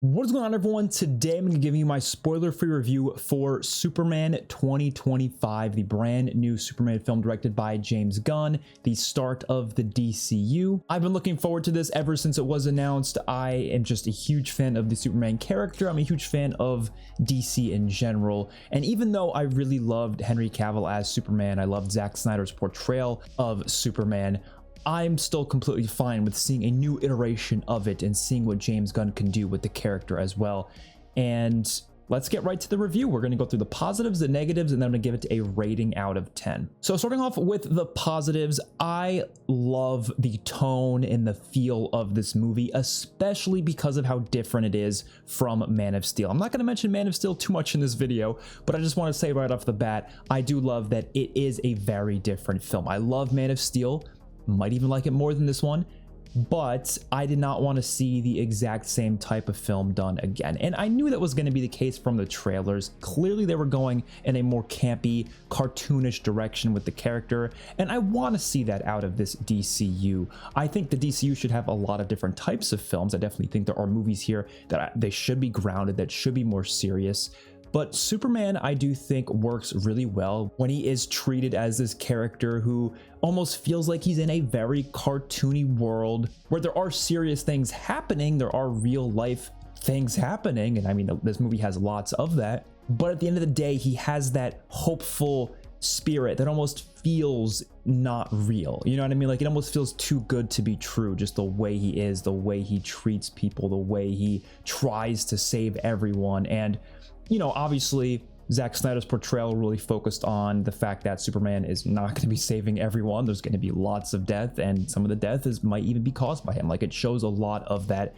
What is going on, everyone? Today I'm going to give you my spoiler-free review for Superman 2025, the brand new Superman film directed by James Gunn, the start of the DCU. I've been looking forward to this ever since it was announced. I am just a huge fan of the Superman character. I'm a huge fan of DC in general. And even though I really loved Henry Cavill as Superman, I loved Zack Snyder's portrayal of Superman, I'm still completely fine with seeing a new iteration of it and seeing what James Gunn can do with the character as well. And let's get right to the review. We're going to go through the positives, the negatives, and then I'm going to give it a rating out of 10. So starting off with the positives, I love the tone and the feel of this movie, especially because of how different it is from Man of Steel. I'm not going to mention Man of Steel too much in this video, but I just want to say right off the bat, I do love that it is a very different film. I love Man of Steel. Might even like it more than this one, but I did not want to see the exact same type of film done again. And I knew that was going to be the case from the trailers. Clearly they were going in a more campy, cartoonish direction with the character, and I want to see that out of this DCU. I think the DCU should have a lot of different types of films. I definitely think there are movies here that they should be grounded, that should be more serious. But Superman, I do think, works really well when he is treated as this character who almost feels like he's in a very cartoony world where there are serious things happening, there are real life things happening, and I mean, this movie has lots of that. But at the end of the day, he has that hopeful spirit that almost feels not real. You know what I mean? Like, it almost feels too good to be true, just the way he is, the way he treats people, the way he tries to save everyone. And you know, obviously, Zack Snyder's portrayal really focused on the fact that Superman is not going to be saving everyone. There's going to be lots of death, and some of the death might even be caused by him. Like, it shows a lot of that.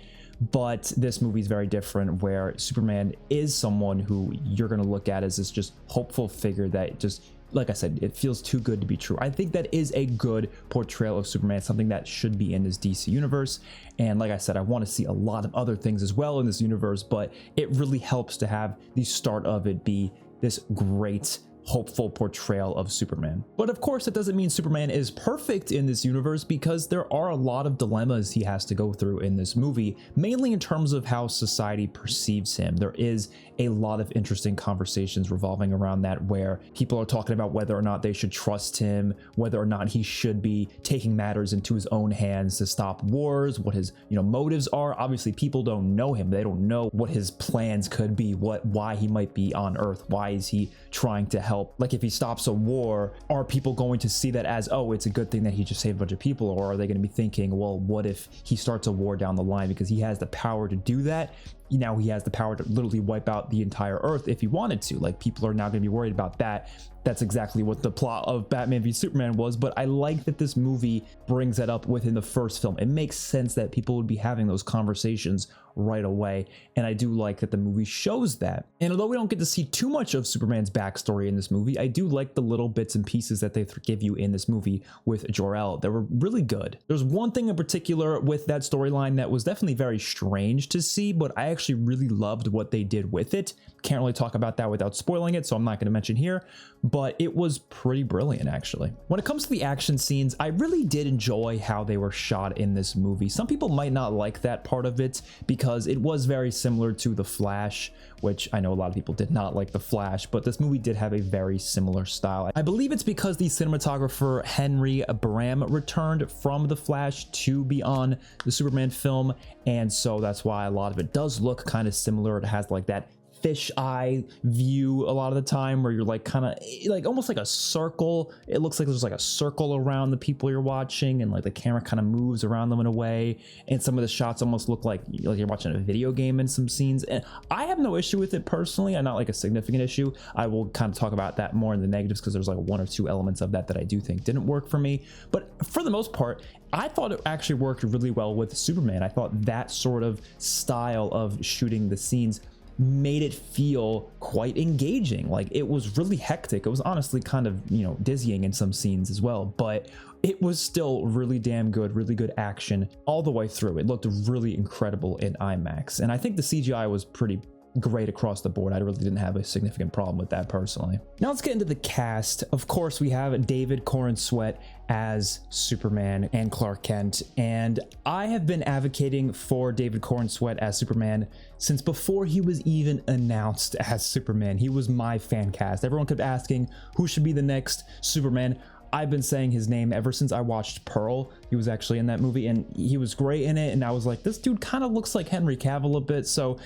But this movie is very different, where Superman is someone who you're going to look at as this just hopeful figure that just, like I said, it feels too good to be true. I think that is a good portrayal of Superman, something that should be in this DC universe. And like I said, I want to see a lot of other things as well in this universe, but it really helps to have the start of it be this great, hopeful portrayal of Superman. But of course, it doesn't mean Superman is perfect in this universe, because there are a lot of dilemmas he has to go through in this movie, mainly in terms of how society perceives him. There is a lot of interesting conversations revolving around that, where people are talking about whether or not they should trust him, whether or not he should be taking matters into his own hands to stop wars, what his motives are. Obviously, people don't know him. They don't know what his plans could be, why he might be on Earth, why is he trying to help. Like, if he stops a war, are people going to see that as, oh, it's a good thing that he just saved a bunch of people? Or are they going to be thinking, well, what if he starts a war down the line, because he has the power to do that? Now he has the power to literally wipe out the entire Earth if he wanted to. Like, people are now going to be worried about that. That's exactly what the plot of Batman v Superman was, but I like that this movie brings that up within the first film. It makes sense that people would be having those conversations right away, and I do like that the movie shows that. And although we don't get to see too much of Superman's backstory in this movie, I do like the little bits and pieces that they give you in this movie with Jor-El. They were really good. There's one thing in particular with that storyline that was definitely very strange to see, but I actually really loved what they did with it. Can't really talk about that without spoiling it, so I'm not going to mention here, but it was pretty brilliant, actually. When it comes to the action scenes, I really did enjoy how they were shot in this movie. Some people might not like that part of it, because it was very similar to The Flash, which I know a lot of people did not like The Flash, but this movie did have a very similar style. I believe it's because the cinematographer Henry Bram returned from The Flash to be on the Superman film, and so that's why a lot of it does look kind of similar. It has like that fisheye view a lot of the time, where you're like kind of like almost like a circle. It looks like there's like a circle around the people you're watching, and like the camera kind of moves around them in a way, and some of the shots almost look like you're watching a video game in some scenes. And I have no issue with it personally. I'm not like a significant issue. I will kind of talk about that more in the negatives, because there's like one or two elements of that I do think didn't work for me, but for the most part I thought it actually worked really well with Superman. I thought that sort of style of shooting the scenes made it feel quite engaging. Like, it was really hectic. It was honestly kind of, dizzying in some scenes as well, but it was still really damn good, really good action all the way through. It looked really incredible in IMAX, and I think the CGI was pretty great across the board. I really didn't have a significant problem with that personally. Now let's get into the cast. Of course, we have David Corenswet as Superman and Clark Kent, and I have been advocating for David Corenswet as Superman since before he was even announced as Superman. He was my fan cast. Everyone kept asking who should be the next Superman. I've been saying his name ever since I watched Pearl. He was actually in that movie and he was great in it, and I was like, this dude kind of looks like Henry Cavill a bit, so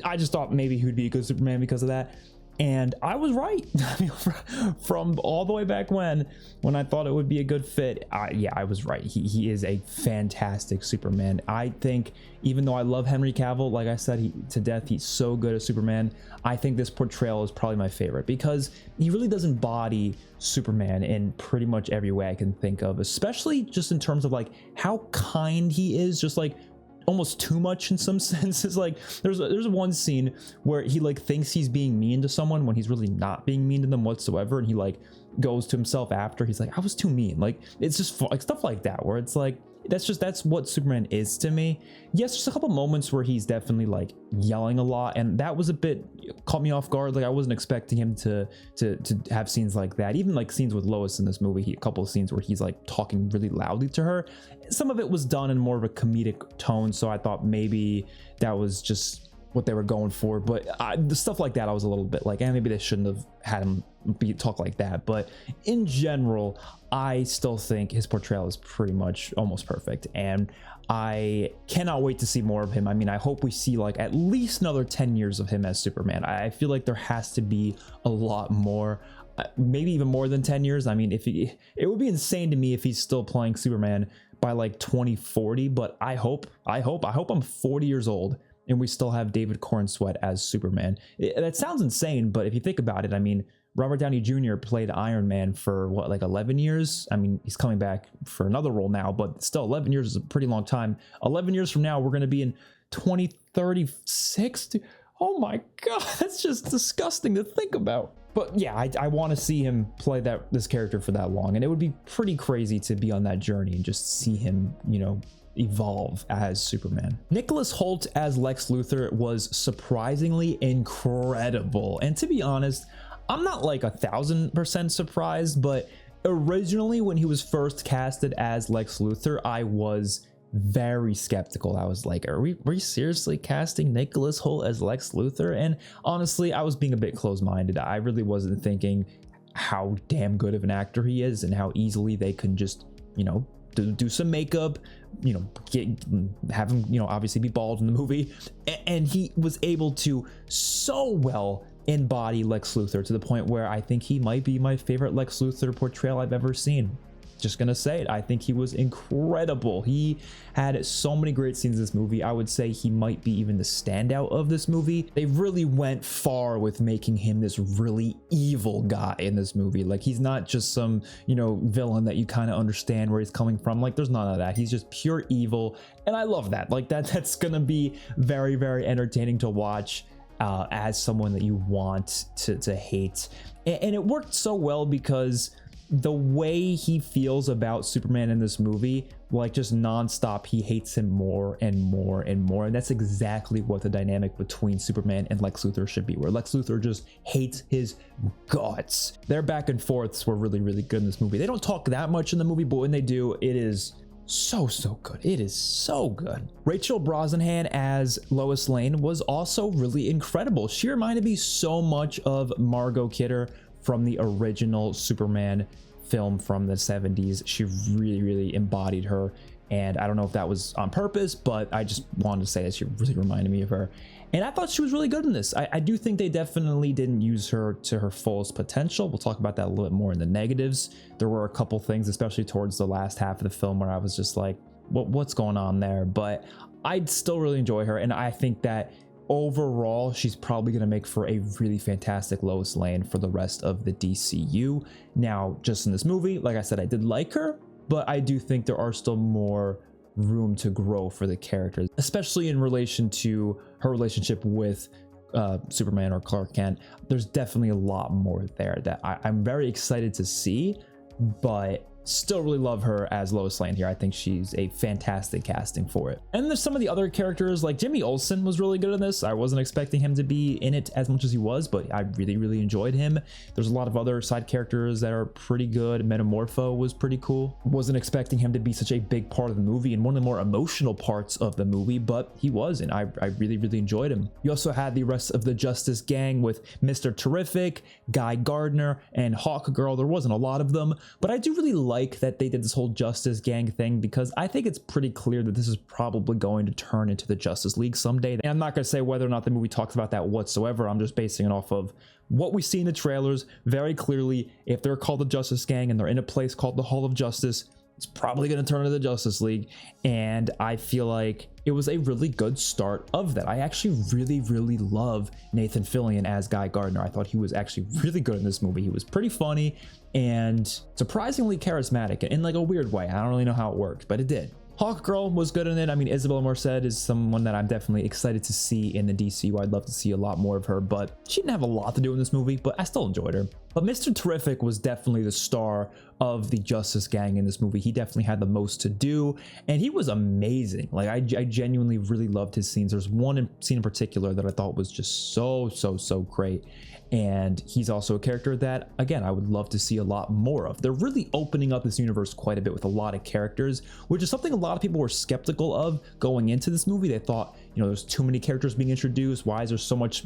I just thought maybe he'd be a good Superman because of that. And I was right. From all the way back when I thought it would be a good fit, I was right. He is a fantastic Superman. I think, even though I love Henry Cavill, like I said, to death, he's so good as Superman. I think this portrayal is probably my favorite because he really does embody Superman in pretty much every way I can think of, especially just in terms of like how kind he is, just like almost too much in some senses. Like there's one scene where he like thinks he's being mean to someone when he's really not being mean to them whatsoever, and he like goes to himself after, he's like, I was too mean. Like it's just like stuff like that where it's like that's what Superman is to me. Yes, there's a couple moments where he's definitely like yelling a lot, and that was a bit caught me off guard. Like I wasn't expecting him to have scenes like that. Even like scenes with Lois in this movie, a couple of scenes where he's like talking really loudly to her. Some of it was done in more of a comedic tone, so I thought maybe that was just what they were going for. But the stuff like that, I was a little bit like, maybe they shouldn't have had him talk like that. But in general, I still think his portrayal is pretty much almost perfect, and I cannot wait to see more of him. I mean, I hope we see like at least another 10 years of him as Superman. I feel like there has to be a lot more, maybe even more than 10 years. I mean, it would be insane to me if he's still playing Superman by like 2040, but I hope I'm 40 years old and we still have David Corenswet as Superman. That sounds insane, but if you think about it, I mean, Robert Downey Jr. played Iron Man for what, like 11 years? I mean, he's coming back for another role now, but still 11 years is a pretty long time. 11 years from now, we're going to be in 2036. Oh my God, that's just disgusting to think about. But yeah, I want to see him play this character for that long, and it would be pretty crazy to be on that journey and just see him, evolve as Superman. Nicholas Hoult as Lex Luthor was surprisingly incredible, and to be honest, I'm not like 1000% surprised, but originally when he was first casted as Lex Luthor, I was very skeptical. I was like, are we seriously casting Nicholas Hoult as Lex Luthor? And honestly, I was being a bit closed-minded. I really wasn't thinking how damn good of an actor he is and how easily they can just, do some makeup, have him, obviously be bald in the movie. And he was able to so well embody Lex Luthor to the point where I think he might be my favorite Lex Luthor portrayal I've ever seen. Just gonna say it. I think he was incredible. He had so many great scenes in this movie. I would say he might be even the standout of this movie. They really went far with making him this really evil guy in this movie. Like, he's not just some, villain that you kind of understand where he's coming from. Like, there's none of that. He's just pure evil. And I love that. Like, that's gonna be very, very entertaining to watch as someone that you want to hate. And it worked so well because the way he feels about Superman in this movie, like just nonstop, he hates him more and more and more. And that's exactly what the dynamic between Superman and Lex Luthor should be, where Lex Luthor just hates his guts. Their back and forths were really, really good in this movie. They don't talk that much in the movie, but when they do, it is so good. It is so good. Rachel Brosnahan as Lois Lane was also really incredible. She reminded me so much of Margot Kidder from the original Superman film from the 70s. She really embodied her, and I don't know if that was on purpose, but I just wanted to say that she really reminded me of her, and I thought she was really good in this. I do think they definitely didn't use her to her fullest potential. We'll talk about that a little bit more in the negatives. There were a couple things, especially towards the last half of the film, where I was just like, what's going on there? But I'd still really enjoy her, and I think that overall, she's probably going to make for a really fantastic Lois Lane for the rest of the DCU. Now, just in this movie, like I said, I did like her, but I do think there are still more room to grow for the character, especially in relation to her relationship with Superman or Clark Kent. There's definitely a lot more there that I'm very excited to see, but still really love her as Lois Lane here. I think she's a fantastic casting for it. And there's some of the other characters, like Jimmy Olsen was really good in this. I wasn't expecting him to be in it as much as he was, but I really enjoyed him. There's a lot of other side characters that are pretty good. Metamorpho was pretty cool. Wasn't expecting him to be such a big part of the movie and one of the more emotional parts of the movie, but he was, and I really enjoyed him. You also had the rest of the Justice Gang with Mr. Terrific, Guy Gardner, and Hawk Girl. There wasn't a lot of them, but I do really like that they did this whole Justice Gang thing, because I think it's pretty clear that this is probably going to turn into the Justice League someday. And I'm not going to say whether or not the movie talks about that whatsoever. I'm just basing it off of what we see in the trailers. Very clearly, if they're called the Justice Gang and they're in a place called the Hall of Justice, it's probably going to turn into the Justice League. And I feel like it was a really good start of that. I actually really love Nathan Fillion as Guy Gardner. I thought he was actually really good in this movie. He was pretty funny and surprisingly charismatic in like a weird way. I don't really know how it worked, but it did. Hawk Girl was good in it. I mean, Isabella Merced is someone that I'm definitely excited to see in the DCU. I'd love to see a lot more of her, but she didn't have a lot to do in this movie, but I still enjoyed her. But Mr. Terrific was definitely the star of the Justice Gang in this movie. He definitely had the most to do, and he was amazing. Like, I genuinely really loved his scenes. There's one scene in particular that I thought was just so great. And he's also a character that, again, I would love to see a lot more of. They're really opening up this universe quite a bit with a lot of characters, which is something a lot of people were skeptical of going into this movie. They thought, you know, there's too many characters being introduced. Why is there so much,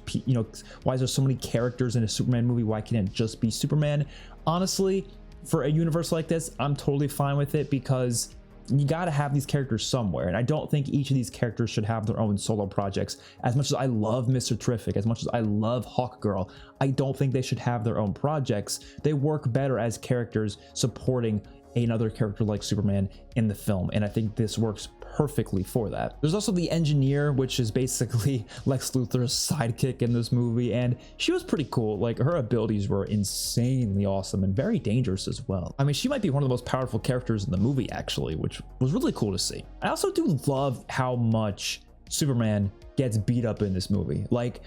why is there so many characters in a Superman movie? Why can't it just be Superman? Honestly, for a universe like this, I'm totally fine with it, because you got to have these characters somewhere, and I don't think each of these characters should have their own solo projects. As much as I love Mr. Terrific, as much as I love Hawk Girl, I don't think they should have their own projects. They work better as characters supporting another character like Superman in the film, and I think this works perfectly for that. There's also the Engineer, which is basically Lex Luthor's sidekick in this movie, and she was pretty cool. Like, her abilities were insanely awesome and very dangerous as well. I mean, she might be one of the most powerful characters in the movie, actually, which was really cool to see. I also do love how much Superman gets beat up in this movie. Like,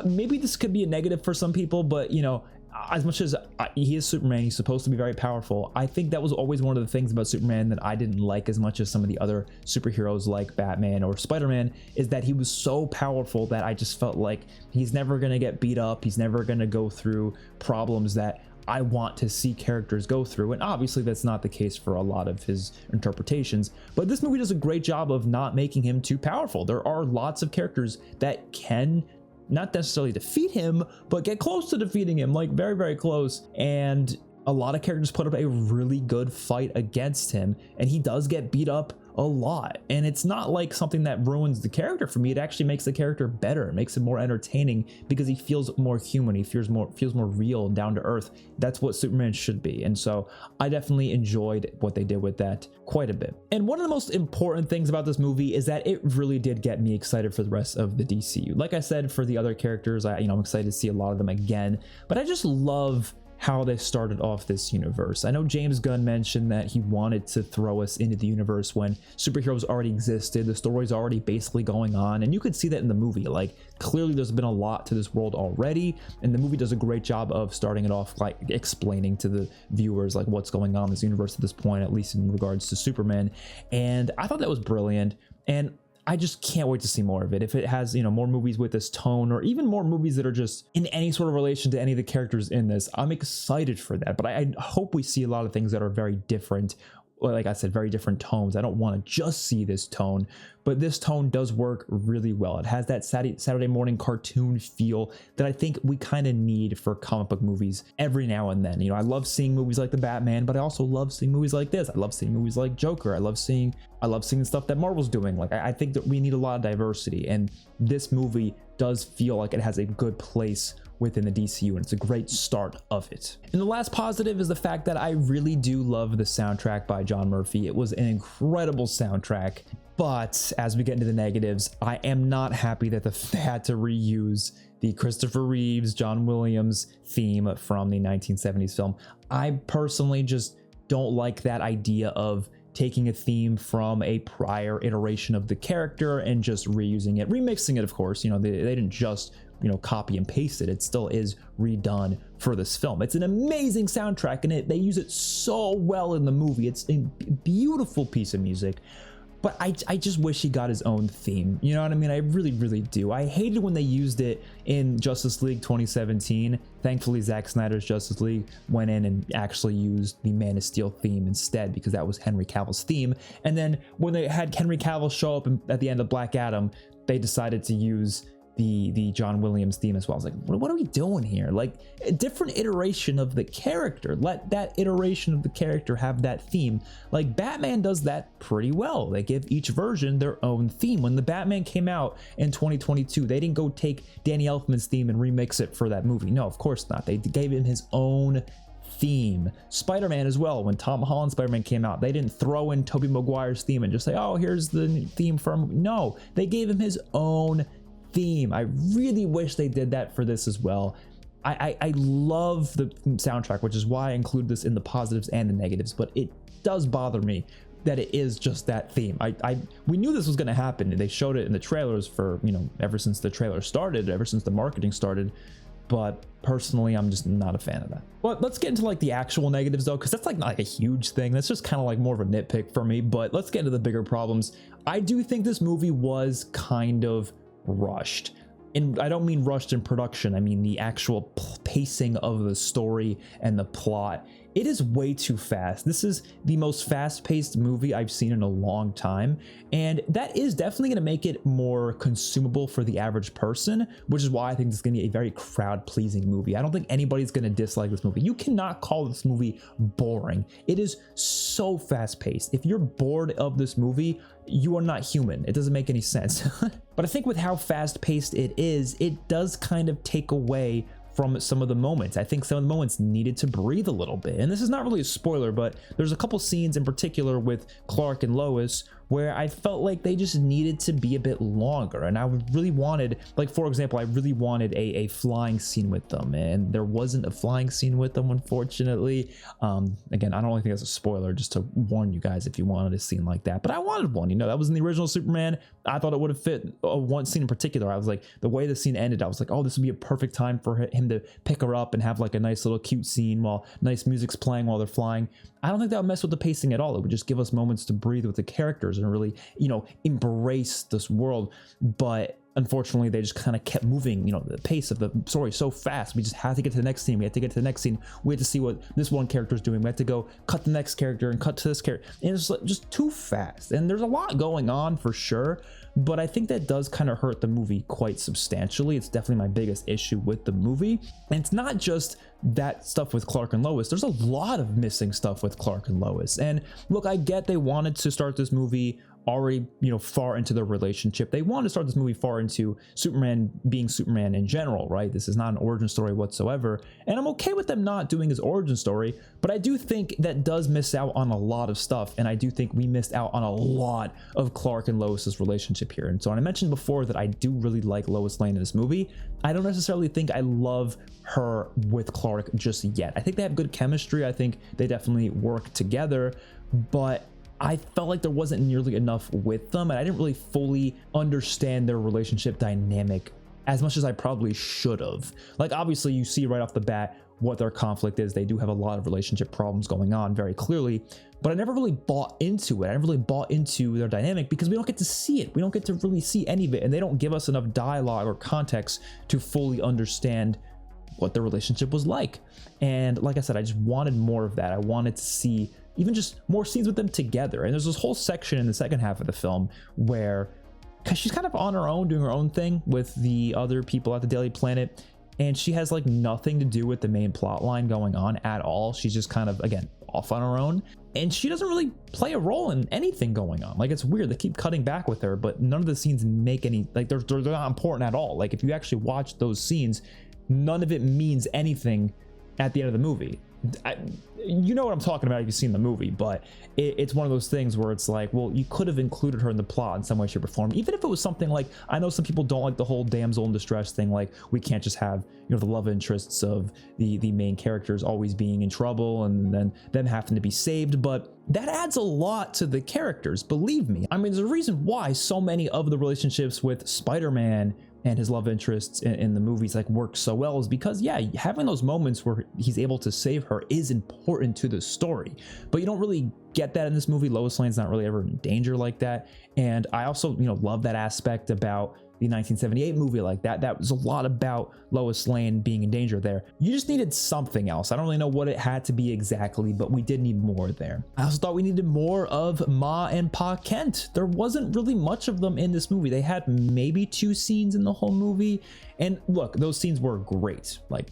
maybe this could be a negative for some people, but you know, as much as he is Superman, he's supposed to be very powerful. I think that was always one of the things about Superman that I didn't like as much as some of the other superheroes like Batman or Spider-Man, is that he was so powerful that I just felt like he's never going to get beat up. He's never going to go through problems that I want to see characters go through. And obviously that's not the case for a lot of his interpretations, but this movie does a great job of not making him too powerful. There are lots of characters that can not necessarily defeat him, but get close to defeating him, like very close. And a lot of characters put up a really good fight against him, and he does get beat up a lot. And it's not like something that ruins the character for me. It actually makes the character better. It makes him more entertaining because he feels more human. He feels more real and down to earth. That's what Superman should be. And so I definitely enjoyed what they did with that quite a bit. And one of the most important things about this movie is that it really did get me excited for the rest of the DCU. Like I said, for the other characters, I'm excited to see a lot of them again, but I just love how they started off this universe. I know James Gunn mentioned that he wanted to throw us into the universe when superheroes already existed. The story's already basically going on, and you could see that in the movie. Like, clearly there's been a lot to this world already, and the movie does a great job of starting it off, like explaining to the viewers like what's going on in this universe at this point, at least in regards to Superman. And I thought that was brilliant, and I just can't wait to see more of it. If it has, more movies with this tone, or even more movies that are just in any sort of relation to any of the characters in this, I'm excited for that. But I hope we see a lot of things that are very different. Like I said, very different tones. I don't want to just see this tone, but this tone does work really well. It has that Saturday morning cartoon feel that I think we kind of need for comic book movies every now and then. I love seeing movies like the Batman, but I also love seeing movies like this. I love seeing movies like Joker. I love seeing the stuff that Marvel's doing. Like, I think that we need a lot of diversity, and this movie does feel like it has a good place within the DCU, and it's a great start of it. And the last positive is the fact that I really do love the soundtrack by John Murphy. It was an incredible soundtrack, but as we get into the negatives, I am not happy that they had to reuse the Christopher Reeves, John Williams theme from the 1970s film. I personally just don't like that idea of taking a theme from a prior iteration of the character and just reusing it, remixing it, of course. They didn't just copy and pasted. It still is redone for this film. It's an amazing soundtrack, and they use it so well in the movie. It's a beautiful piece of music. But I just wish he got his own theme. You know what I mean? I really, really do. I hated when they used it in Justice League 2017. Thankfully, Zack Snyder's Justice League went in and actually used the Man of Steel theme instead, because that was Henry Cavill's theme. And then when they had Henry Cavill show up at the end of Black Adam, they decided to use the John Williams theme as well. I was like, what are we doing here? Like, a different iteration of the character. Let that iteration of the character have that theme. Like, Batman does that pretty well. They give each version their own theme. When the Batman came out in 2022, they didn't go take Danny Elfman's theme and remix it for that movie. No, of course not. They gave him his own theme. Spider-Man as well. When Tom Holland's Spider-Man came out, they didn't throw in Tobey Maguire's theme and just say, oh, here's the theme from. No, they gave him his own theme. I really wish they did that for this as well. I love the soundtrack, which is why I include this in the positives and the negatives, but it does bother me that it is just that theme. We knew this was going to happen, and they showed it in the trailers for, ever since the trailer started, ever since the marketing started. But personally, I'm just not a fan of that. But let's get into like the actual negatives though, because that's like not like a huge thing. That's just kind of like more of a nitpick for me. But let's get into the bigger problems. I do think this movie was kind of rushed. And I don't mean rushed in production. I mean the actual pacing of the story and the plot. It is way too fast. This is the most fast-paced movie I've seen in a long time, and that is definitely going to make it more consumable for the average person, which is why I think this is going to be a very crowd-pleasing movie. I don't think anybody's going to dislike this movie. You cannot call this movie boring. It is so fast-paced. If you're bored of this movie, you are not human. It doesn't make any sense. But I think with how fast-paced it is, it does kind of take away from some of the moments. I think some of the moments needed to breathe a little bit. And this is not really a spoiler, but there's a couple scenes in particular with Clark and Lois where I felt like they just needed to be a bit longer. And I really wanted, like, for example, I really wanted a flying scene with them, and there wasn't a flying scene with them, unfortunately. Again, I don't really think that's a spoiler, just to warn you guys if you wanted a scene like that. But I wanted one, that was in the original Superman. I thought it would have fit one scene in particular. I was like, the way the scene ended, I was like, oh, this would be a perfect time for him to pick her up and have like a nice little cute scene while nice music's playing while they're flying. I don't think that would mess with the pacing at all. It would just give us moments to breathe with the characters and really, embrace this world. But unfortunately, they just kind of kept moving, the pace of the story so fast. We just had to get to the next scene. We had to get to the next scene. We had to see what this one character is doing. We had to go cut the next character and cut to this character. And it's just too fast. And there's a lot going on for sure. But I think that does kind of hurt the movie quite substantially. It's definitely my biggest issue with the movie. And it's not just that stuff with Clark and Lois. There's a lot of missing stuff with Clark and Lois. And look, I get they wanted to start this movie already, far into their relationship. They wanted to start this movie far into Superman being Superman in general, right? This is not an origin story whatsoever. And I'm okay with them not doing his origin story, but I do think that does miss out on a lot of stuff. And I do think we missed out on a lot of Clark and Lois's relationship here. And so I mentioned before that I do really like Lois Lane in this movie. I don't necessarily think I love her with Clark just yet. I think they have good chemistry. I think they definitely work together, but I felt like there wasn't nearly enough with them, and I didn't really fully understand their relationship dynamic as much as I probably should have. Like, obviously you see right off the bat what their conflict is. They do have a lot of relationship problems going on very clearly, but I never really bought into it. I never really bought into their dynamic because we don't get to see it. We don't get to really see any of it, and they don't give us enough dialogue or context to fully understand what their relationship was like. And like I said, I just wanted more of that. I wanted to see even just more scenes with them together. And there's this whole section in the second half of the film where she's kind of on her own, doing her own thing with the other people at the Daily Planet, and she has like nothing to do with the main plot line going on at all. She's just kind of, again, off on her own, and she doesn't really play a role in anything going on. Like, it's weird, they keep cutting back with her, but none of the scenes make any, like, they're not important at all. Like, if you actually watch those scenes, none of it means anything at the end of the movie. You know what I'm talking about if you've seen the movie, but it's one of those things where it's like, well, you could have included her in the plot in some way, shape, or form. Even if it was something like, I know some people don't like the whole damsel in distress thing, like we can't just have, the love interests of the main characters always being in trouble and then them having to be saved, but that adds a lot to the characters, believe me. I mean, there's a reason why so many of the relationships with Spider-Man, and his love interests in the movies like work so well is because, yeah, having those moments where he's able to save her is important to the story, but you don't really get that in this movie. Lois Lane's not really ever in danger like that. And I also, love that aspect about the 1978 movie like that. That was a lot about Lois Lane being in danger there. You just needed something else. I don't really know what it had to be exactly, but we did need more there. I also thought we needed more of Ma and Pa Kent. There wasn't really much of them in this movie. They had maybe 2 scenes in the whole movie. And look, those scenes were great, like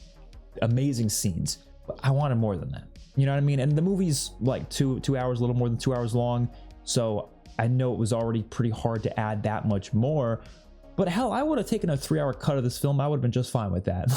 amazing scenes, but I wanted more than that. You know what I mean? And the movie's like 2 hours, a little more than 2 hours long. So I know it was already pretty hard to add that much more. But hell, I would have taken a 3-hour cut of this film. I would have been just fine with that.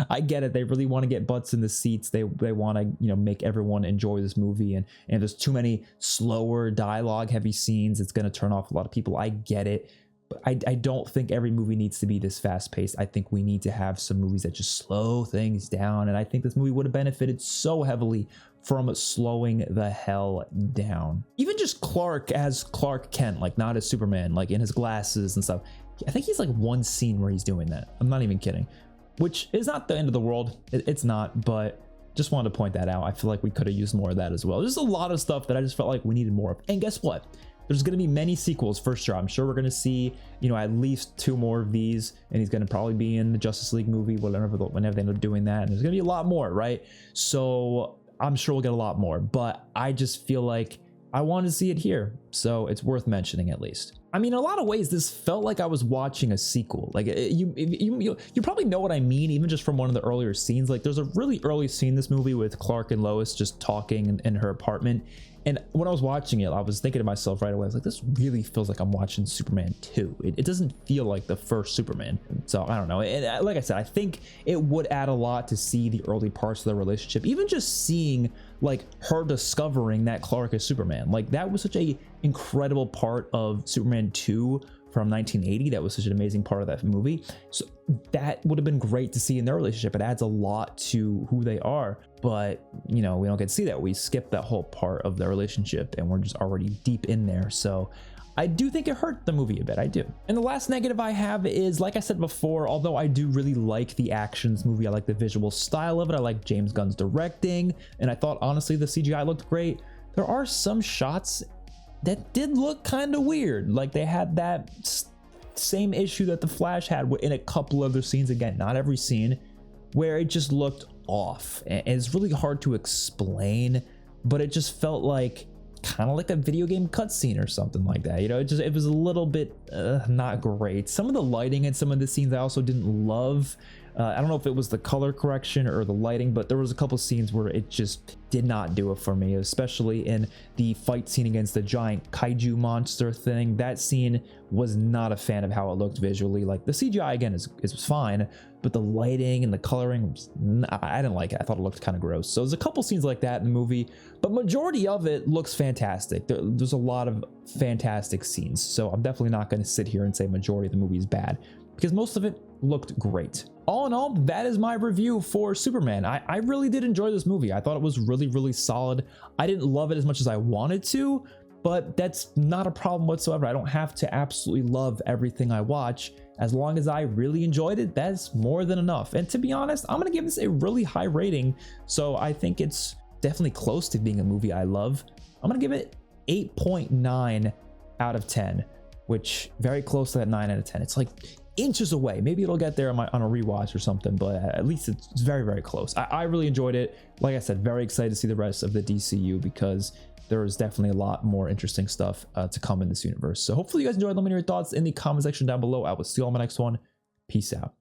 I get it. They really want to get butts in the seats. They want to, make everyone enjoy this movie. And if there's too many slower dialogue heavy scenes, it's going to turn off a lot of people. I get it. But I don't think every movie needs to be this fast paced. I think we need to have some movies that just slow things down. And I think this movie would have benefited so heavily from slowing the hell down. Even just Clark as Clark Kent, like not as Superman, like in his glasses and stuff. I think he's like 1 scene where he's doing that. I'm not even kidding, which is not the end of the world. It's not, but just wanted to point that out. I feel like we could have used more of that as well. There's a lot of stuff that I just felt like we needed more of. And guess what? There's going to be many sequels for sure. I'm sure we're going to see, at least 2 more of these, and he's going to probably be in the Justice League movie, whenever they end up doing that. And there's going to be a lot more, right? So I'm sure we'll get a lot more, but I just feel like I wanted to see it here, so it's worth mentioning at least. I mean, in a lot of ways, this felt like I was watching a sequel. Like you probably know what I mean, even just from one of the earlier scenes. Like there's a really early scene in this movie with Clark and Lois just talking in her apartment. And when I was watching it, I was thinking to myself right away, I was like, this really feels like I'm watching Superman 2. It doesn't feel like the first Superman. So I don't know. And like I said, I think it would add a lot to see the early parts of the relationship. Even just seeing like her discovering that Clark is Superman. Like that was such a incredible part of Superman 2 from 1980. That was such an amazing part of that movie. So that would have been great to see in their relationship. It adds a lot to who they are, but we don't get to see that. We skip that whole part of their relationship and we're just already deep in there. So I do think it hurt the movie a bit. I do. And the last negative I have is, like I said before, although I do really like the action in this movie, I like the visual style of it. I like James Gunn's directing, and I thought honestly the CGI looked great. There are some shots that did look kind of weird. Like they had that same issue that the Flash had in a couple other scenes. Again, not every scene, where it just looked off. And it's really hard to explain, but it just felt like kind of like a video game cutscene or something like that. It was a little bit not great. Some of the lighting in some of the scenes I also didn't love. I don't know if it was the color correction or the lighting, but there was a couple scenes where it just did not do it for me, especially in the fight scene against the giant kaiju monster thing. That scene was not a fan of how it looked visually. Like the CGI again is fine, but the lighting and the coloring, I didn't like it. I thought it looked kind of gross. So there's a couple scenes like that in the movie, but majority of it looks fantastic. There's a lot of fantastic scenes. So I'm definitely not going to sit here and say majority of the movie is bad, because most of it looked great. All in all, that is my review for Superman. I really did enjoy this movie. I thought it was really, really solid. I didn't love it as much as I wanted to, but that's not a problem whatsoever. I don't have to absolutely love everything I watch. As long as I really enjoyed it, that's more than enough. And to be honest, I'm going to give this a really high rating. So I think it's definitely close to being a movie I love. I'm going to give it 8.9 out of 10, which very close to that 9 out of 10. It's like inches away. Maybe it'll get there on a rewatch or something, but at least it's very, very close. I really enjoyed it. Like I said, very excited to see the rest of the DCU, because there is definitely a lot more interesting stuff to come in this universe. So hopefully you guys enjoyed. Let me know your thoughts in the comment section down below. I will see you on my next one. Peace out.